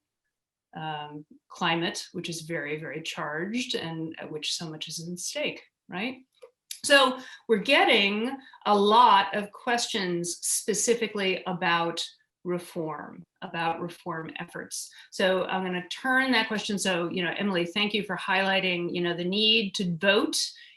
climate, which is very, very charged and at which so much is at stake, right? So we're getting a lot of questions specifically about reform efforts. So I'm going to turn that question. So, you know, Emily, thank you for highlighting, you know, the need to vote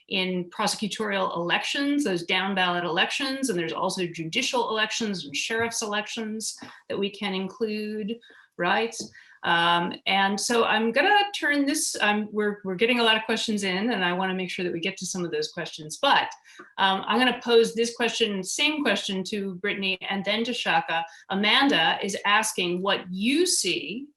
in prosecutorial elections, those down ballot elections, and there's also judicial elections and sheriff's elections that we can include, right? And so I'm gonna turn this, we're getting a lot of questions in and I wanna make sure that we get to some of those questions, but I'm gonna pose this question, same question to Brittany and then to Shaka. Amanda is asking what you see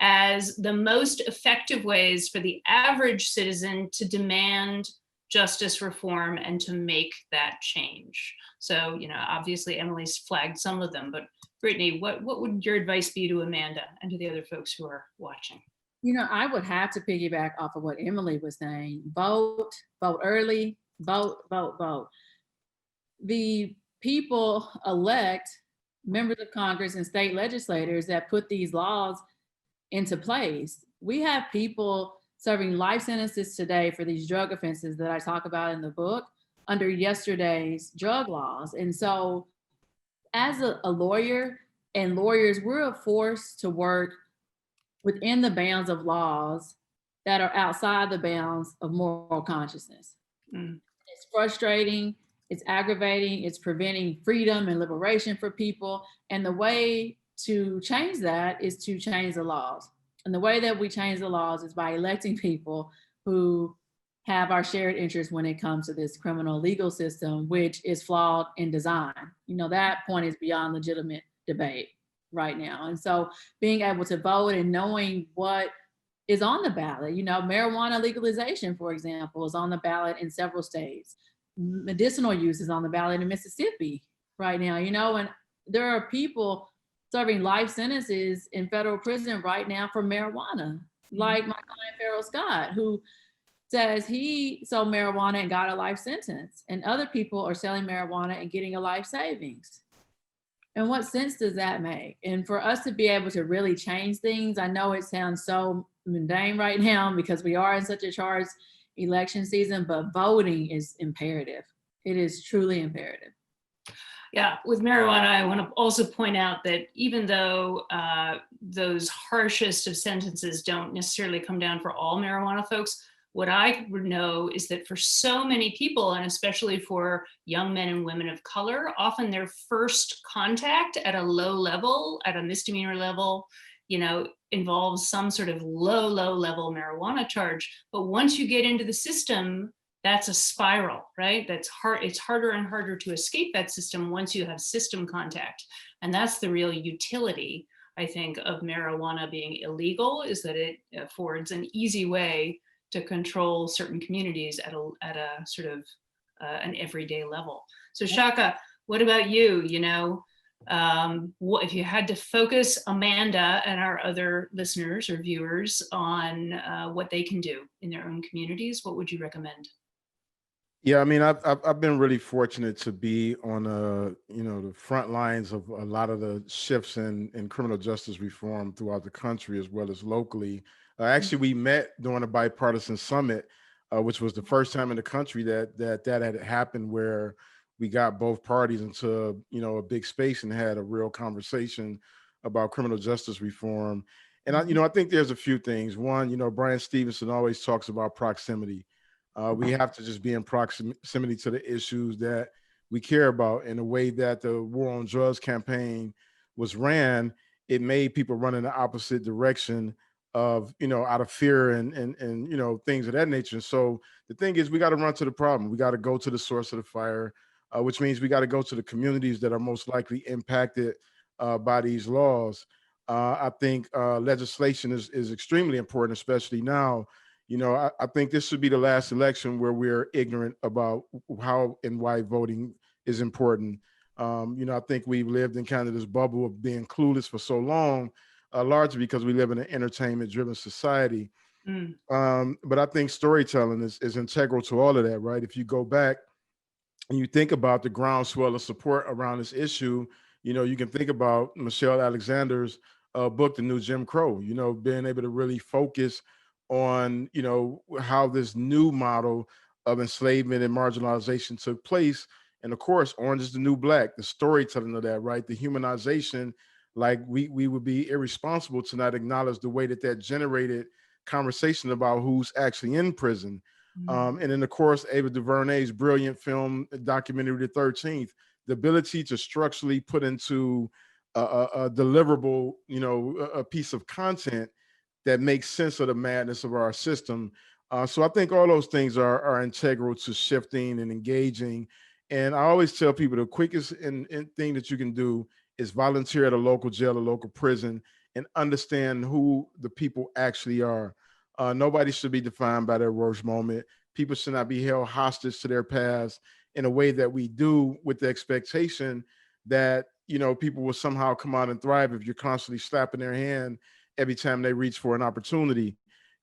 as the most effective ways for the average citizen to demand justice reform and to make that change. So, you know, obviously Emily's flagged some of them, but Brittany, what would your advice be to Amanda and to the other folks who are watching? You know, I would have to piggyback off of what Emily was saying. Vote, vote early, vote, vote, vote. The people elect members of Congress and state legislators that put these laws into place. We have people serving life sentences today for these drug offenses that I talk about in the book under yesterday's drug laws. And so as a lawyer and lawyers, we're forced to work within the bounds of laws that are outside the bounds of moral consciousness. It's frustrating, it's aggravating, it's preventing freedom and liberation for people. And the way to change that is to change the laws. And the way that we change the laws is by electing people who have our shared interests when it comes to this criminal legal system, which is flawed in design. You know, that point is beyond legitimate debate right now. And so being able to vote and knowing what is on the ballot, you know, marijuana legalization, for example, is on the ballot in several states. Medicinal use is on the ballot in Mississippi right now, you know, and there are people serving life sentences in federal prison right now for marijuana, like my client Farrell Scott, who says he sold marijuana and got a life sentence, and other people are selling marijuana and getting a life savings. And what sense does that make? And for us to be able to really change things, I know it sounds so mundane right now because we are in such a charged election season, but voting is imperative. It is truly imperative. Yeah, with marijuana, I want to also point out that even though those harshest of sentences don't necessarily come down for all marijuana folks, what I know is that for so many people, and especially for young men and women of color, often their first contact at a low level, at a misdemeanor level, you know, involves some sort of low level marijuana charge. But once you get into the system, that's a spiral, right? That's hard. It's harder and harder to escape that system once you have system contact. And that's the real utility, I think, of marijuana being illegal, is that it affords an easy way to control certain communities at a sort of an everyday level. So Shaka, what about you? You know, what if you had to focus Amanda and our other listeners or viewers on what they can do in their own communities, what would you recommend? Yeah, I mean, I've been really fortunate to be on the front lines of a lot of the shifts in criminal justice reform throughout the country as well as locally. Actually, we met during a bipartisan summit, which was the first time in the country that had happened, where we got both parties into a big space and had a real conversation about criminal justice reform. And I think there's a few things. One, Brian Stevenson always talks about proximity. We have to just be in proximity to the issues that we care about. And the way that the war on drugs campaign was ran, it made people run in the opposite direction of, out of fear and things of that nature. So the thing is, we got to run to the problem. We got to go to the source of the fire, which means we got to go to the communities that are most likely impacted by these laws. I think legislation is extremely important, especially now. I think this should be the last election where we're ignorant about how and why voting is important. I think we've lived in kind of this bubble of being clueless for so long, largely because we live in an entertainment-driven society. But I think storytelling is integral to all of that, right? If you go back and you think about the groundswell of support around this issue, you can think about Michelle Alexander's book, The New Jim Crow, being able to really focus on, how this new model of enslavement and marginalization took place. And of course, Orange is the New Black, the storytelling of that, right? The humanization, like we would be irresponsible to not acknowledge the way that generated conversation about who's actually in prison. And then, of course, Ava DuVernay's brilliant film documentary, The 13th, the ability to structurally put into a deliverable, a piece of content that makes sense of the madness of our system. So I think all those things are integral to shifting and engaging. And I always tell people the quickest thing that you can do is volunteer at a local jail, a local prison, and understand who the people actually are. Nobody should be defined by their worst moment. People should not be held hostage to their past in a way that we do, with the expectation that, people will somehow come out and thrive if you're constantly slapping their hand every time they reach for an opportunity.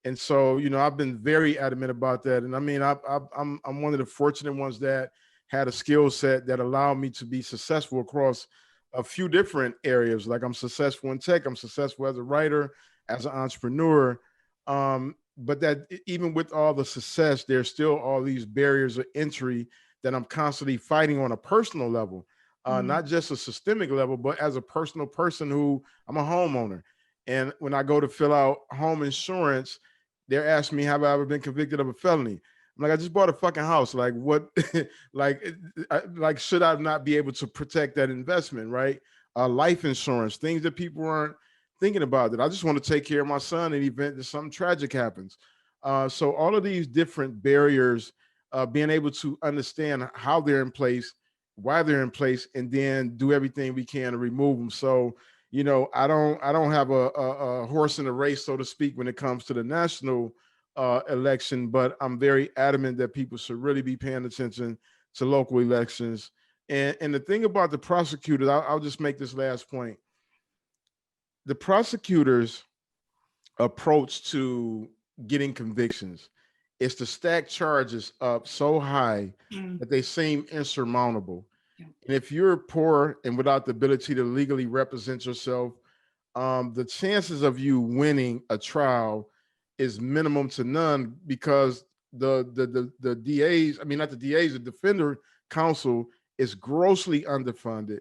And so, I've been very adamant about that. And I mean, I'm one of the fortunate ones that had a skill set that allowed me to be successful across a few different areas. Like, I'm successful in tech, I'm successful as a writer, as an entrepreneur. But that even with all the success, there's still all these barriers of entry that I'm constantly fighting on a personal level, not just a systemic level, but as a personal person who I'm a homeowner. And when I go to fill out home insurance, they're asking me, have I ever been convicted of a felony? I'm like, I just bought a fucking house. Like, what, like, should I not be able to protect that investment, right? Life insurance, things that people aren't thinking about, that I just want to take care of my son in the event that something tragic happens. So all of these different barriers, being able to understand how they're in place, why they're in place, and then do everything we can to remove them. So, I don't have a horse in the race, so to speak, when it comes to the national election, but I'm very adamant that people should really be paying attention to local elections. And the thing about the prosecutors, I'll just make this last point. The prosecutors' approach to getting convictions is to stack charges up so high that they seem insurmountable. And if you're poor and without the ability to legally represent yourself, the chances of you winning a trial is minimum to none, because the DAs, I mean, not the DAs, the defender counsel is grossly underfunded.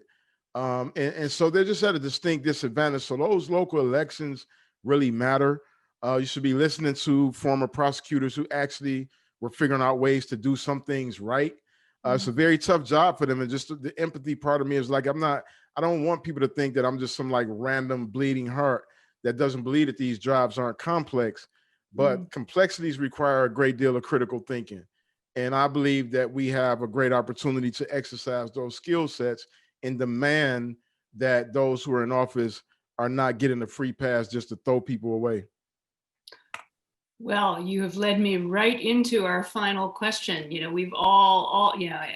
And so they're just at a distinct disadvantage. So those local elections really matter. You should be listening to former prosecutors who actually were figuring out ways to do some things right. It's a very tough job for them. And just the empathy part of me is like, I don't want people to think that I'm just some like random bleeding heart that doesn't believe that these jobs aren't complex, but complexities require a great deal of critical thinking. And I believe that we have a great opportunity to exercise those skill sets and demand that those who are in office are not getting a free pass just to throw people away. Well, you have led me right into our final question. We've all,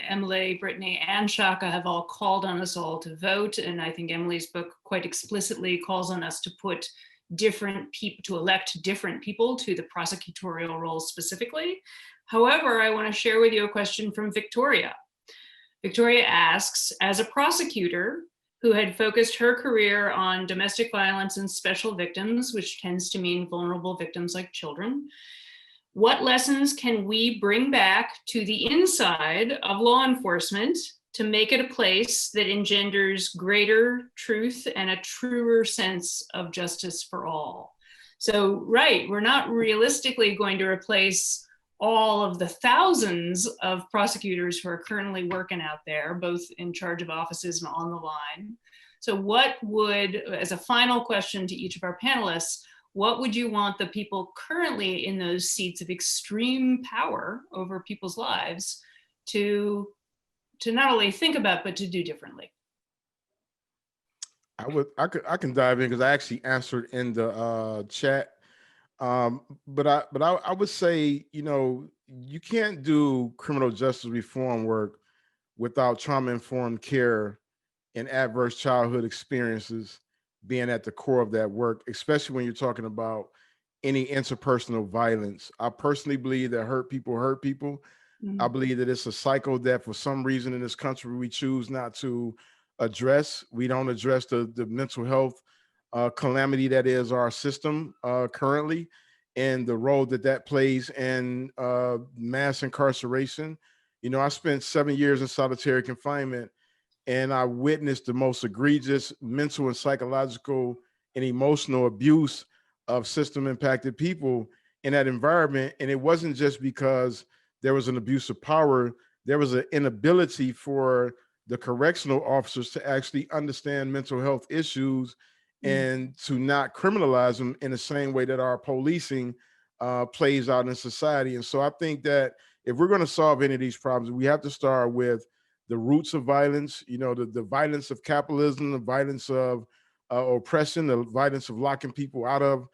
Emily, Brittany, and Shaka have all called on us all to vote. And I think Emily's book quite explicitly calls on us to put different people, to elect different people to the prosecutorial role specifically. However, I want to share with you a question from Victoria. Victoria asks, as a prosecutor who had focused her career on domestic violence and special victims, which tends to mean vulnerable victims like children, what lessons can we bring back to the inside of law enforcement to make it a place that engenders greater truth and a truer sense of justice for all? So, right, we're not realistically going to replace all of the thousands of prosecutors who are currently working out there, both in charge of offices and on the line. So what would, as a final question to each of our panelists, what would you want the people currently in those seats of extreme power over people's lives to not only think about, but to do differently? I can dive in because I actually answered in the chat. But I would say, you know, you can't do criminal justice reform work without trauma-informed care and adverse childhood experiences being at the core of that work, especially when you're talking about any interpersonal violence. I personally believe that hurt people hurt people. I believe that it's a cycle that for some reason in this country we choose not to address. We don't address the mental health calamity that is our system currently, and the role that that plays in mass incarceration. You know, I spent 7 years in solitary confinement, and I witnessed the most egregious mental and psychological and emotional abuse of system impacted people in that environment. And it wasn't just because there was an abuse of power, there was an inability for the correctional officers to actually understand mental health issues and to not criminalize them in the same way that our policing plays out in society. And so I think that if we're going to solve any of these problems, we have to start with the roots of violence, you know, the violence of capitalism, the violence of oppression, the violence of locking people out of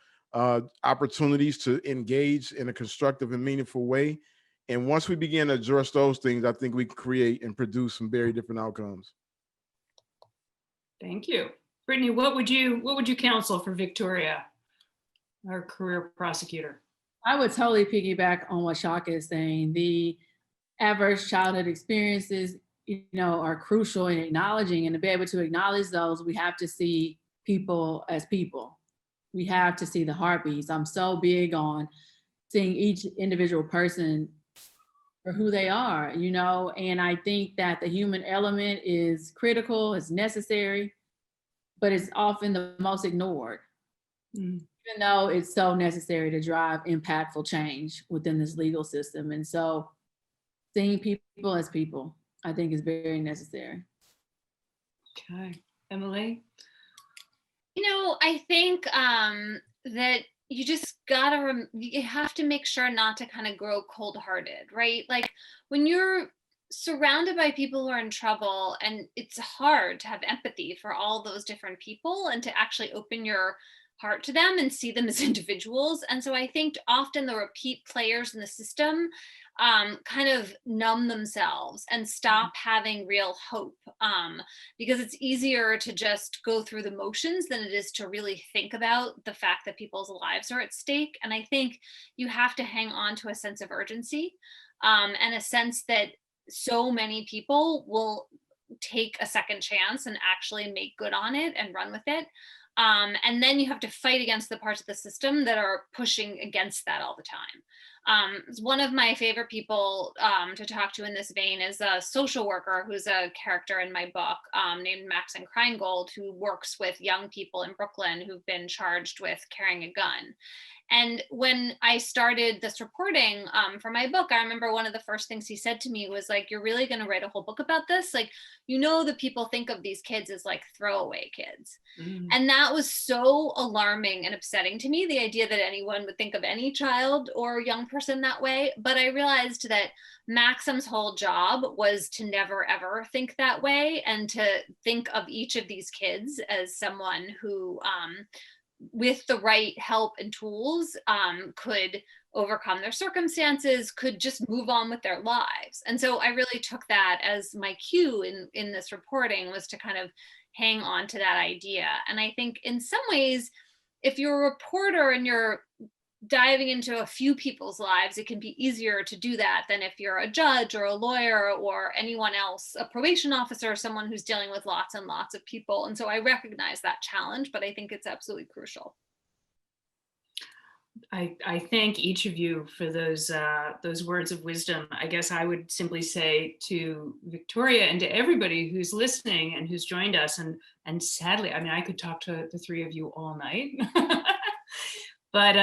opportunities to engage in a constructive and meaningful way. And once we begin to address those things, I think we can create and produce some very different outcomes. Thank you. Brittany, what would you counsel for Victoria, our career prosecutor? I would totally piggyback on what Shaka is saying. The adverse childhood experiences, you know, are crucial in acknowledging, and to be able to acknowledge those, we have to see people as people. We have to see the heartbeats. I'm so big on seeing each individual person for who they are, you know, and I think that the human element is critical, it's necessary, but it's often the most ignored, even though it's so necessary to drive impactful change within this legal system. And so seeing people as people, I think, is very necessary. Okay, Emily? You know, I think that you just you have to make sure not to kind of grow cold-hearted, right? Like when you're surrounded by people who are in trouble, and it's hard to have empathy for all those different people and to actually open your heart to them and see them as individuals. And so I think often the repeat players in the system kind of numb themselves and stop having real hope, because it's easier to just go through the motions than it is to really think about the fact that people's lives are at stake. And I think you have to hang on to a sense of urgency, and a sense that so many people will take a second chance and actually make good on it and run with it. And then you have to fight against the parts of the system that are pushing against that all the time. One of my favorite people to talk to in this vein is a social worker who's a character in my book, named Maxine Kreingold, who works with young people in Brooklyn who've been charged with carrying a gun. And when I started this reporting for my book, I remember one of the first things he said to me was like, "You're really going to write a whole book about this? Like, you know, the people think of these kids as like throwaway kids." And that was so alarming and upsetting to me, the idea that anyone would think of any child or young person that way. But I realized that Maxim's whole job was to never, ever think that way, and to think of each of these kids as someone who, with the right help and tools, could overcome their circumstances, could just move on with their lives. And so I really took that as my cue in this reporting, was to kind of hang on to that idea. And I think in some ways, if you're a reporter and you're diving into a few people's lives, it can be easier to do that than if you're a judge or a lawyer or anyone else, a probation officer, someone who's dealing with lots and lots of people. And so I recognize that challenge, but I think it's absolutely crucial. I thank each of you for those words of wisdom. I guess I would simply say to Victoria and to everybody who's listening and who's joined us, and sadly, I mean, I could talk to the three of you all night, but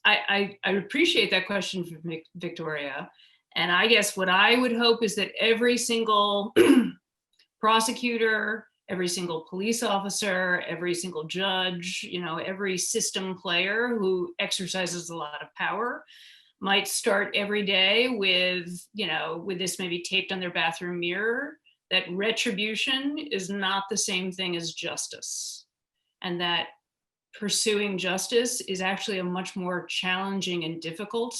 I appreciate that question from Victoria. And I guess what I would hope is that every single prosecutor, every single police officer, every single judge, every system player who exercises a lot of power might start every day with, with this maybe taped on their bathroom mirror, that retribution is not the same thing as justice. And that pursuing justice is actually a much more challenging and difficult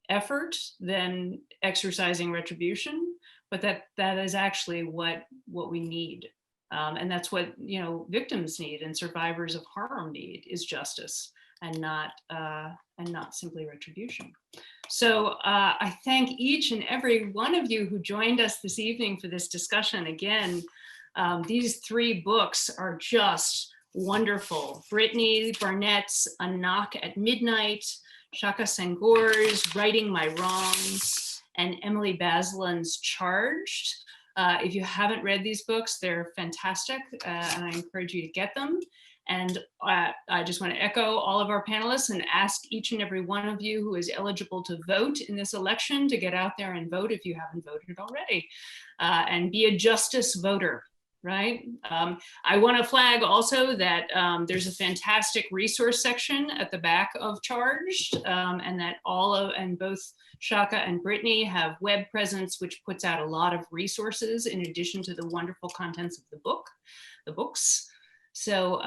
effort than exercising retribution, but that is actually what we need. And that's what, victims need and survivors of harm need, is justice and not simply retribution. So I thank each and every one of you who joined us this evening for this discussion. Again, these 3 books are just wonderful. Brittany Barnett's A Knock at Midnight, Shaka Senghor's Righting My Wrongs, and Emily Bazelon's Charged. If you haven't read these books, they're fantastic, and I encourage you to get them. And I just want to echo all of our panelists and ask each and every one of you who is eligible to vote in this election to get out there and vote if you haven't voted already, and be a justice voter. Right. I want to flag also that there's a fantastic resource section at the back of Charged, and that both Shaka and Brittany have web presence, which puts out a lot of resources in addition to the wonderful contents of the books. So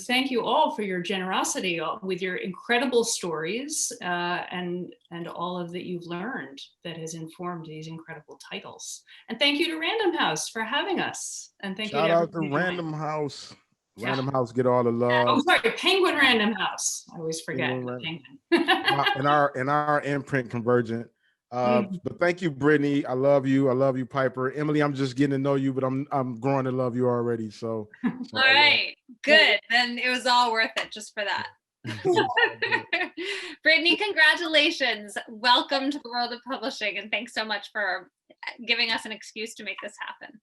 thank you all for your generosity with your incredible stories and all of that you've learned that has informed these incredible titles. And thank you to Random House for having us. And thank you to Shout out to Random House. Random House get all the love. Oh, sorry, Penguin Random House. I always forget. Penguin. in our imprint Convergent. But thank you, Brittany. I love you. I love you, Piper. Emily, I'm just getting to know you, but I'm growing to love you already. So all right, good. Then it was all worth it just for that. Brittany, congratulations. Welcome to the world of publishing, and thanks so much for giving us an excuse to make this happen.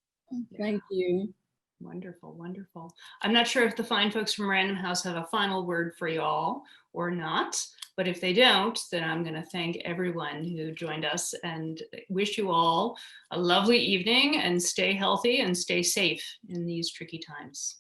Thank you. Wonderful, wonderful. I'm not sure if the fine folks from Random House have a final word for y'all or not, but if they don't, then I'm going to thank everyone who joined us and wish you all a lovely evening, and stay healthy and stay safe in these tricky times.